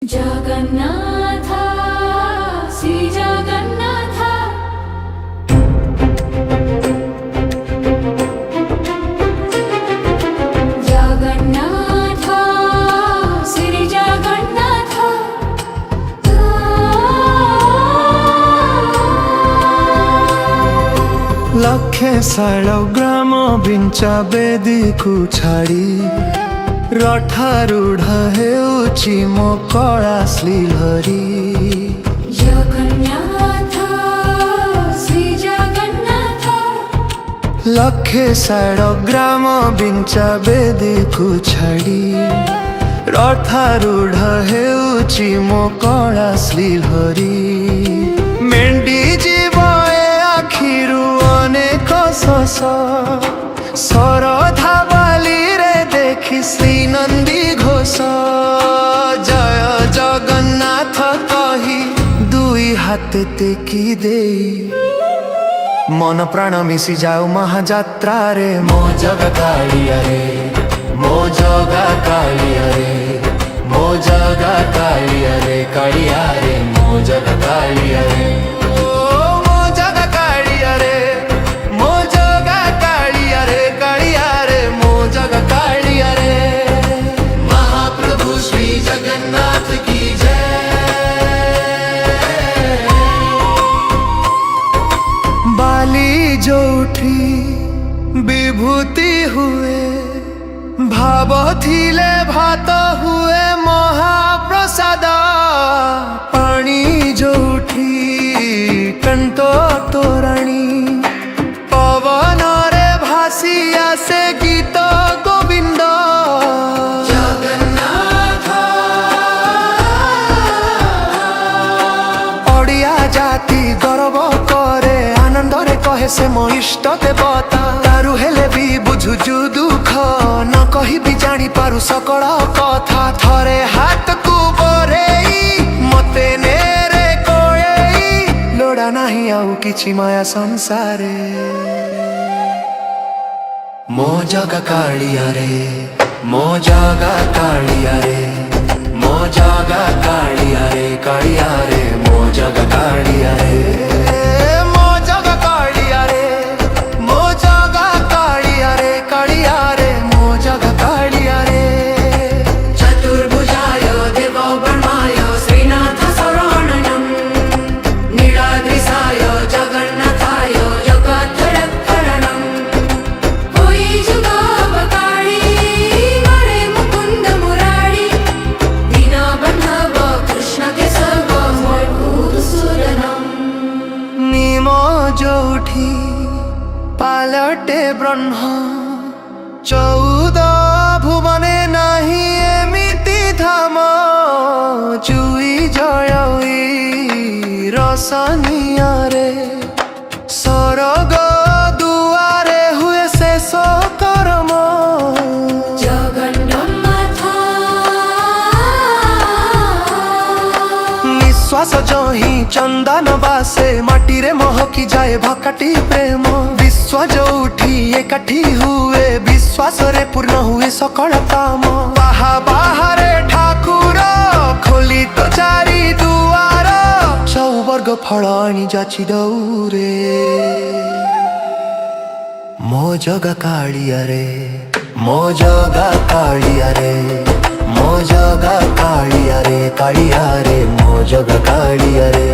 जगन्नाथ श्री जगन्नाथ जगन्नाथ श्री जगन्नाथ लक्षे साल ग्राम बिंचा बेदी को छाड़ी रठारूढ़ हेउची मो कला श्रीहरी। जगन्नाथ श्री जगन्नाथ लक्षे साल ग्राम बिंचा बेदी को छाड़ी रठारूढ़ हेउची मो कला श्रीहरी। मेंढी जीव आखिरु अनेक शस सरधा बाली रे देखी श्री नंदी घोष। जय जगन्नाथ कही दुई हाथ टेकी देई मन प्राण मिसी जाऊ महाजात्रा रे। मो जगा कालिया रे मो जगा कालिया रे मो जगा कालिया रे कालिया रे मो जगा कालिया रे। जगन्नाथ की जय। बाली जो उठी विभूति हुए भाव थिले भात हुए महाप्रसाद। पानी जो उठी कंठ तोरणी पवन रे भासी आसे गीत गोविंद। जाति गर्व करे आनंद रे कहे से मो इष्ट देवता। तारु हेले भी बुझुजु दुख न कही भी जानी पारु सकल कथा। थरे हाथ को बरेई मते नेरे कोएई लोड़ा नाही आउ किछि माया संसारे। मो जगा कालिया रे मो जगा कालिया रे मो जगा कालिया रे कालिया रे मो जगा कालिया रे मो जगा कालिया रे मो जगा कालिया रे कालिया रे मो जगा कालिया रे। चतुर्भुजाय देवो ब्रह्माय श्रीनाथ शरणं नीलाद्रिसाय जगन्नाथाय जगद्धरणं। होई जुगावकाळी मरे मुकुंद मुरारी दीना बंधव कृष्ण केशव मधुसूदनम। निमो जोठी पालटे ब्रह्म 14 भुवने नाही एमिति धाम। जुई जयई रसनिया रे सरग दुआरे हुए शेष कर्म। जगन्नाथ निश्वास जही चंदन बासे माटी रे महकी जाए भकाटी प्रेम। विश्व जो उठी एकाठी हुए विश्वास रे पूर्ण हुए सकल काम। बाहा बाहरे ठाकुर खोली तो चारी दुआर चौवर्ग फल आनी जाची दौरे। मो जगा कालिया रे मो जगा कालिया रे मो जगा कालिया रे कालिया रे मो जगा कालिया रे।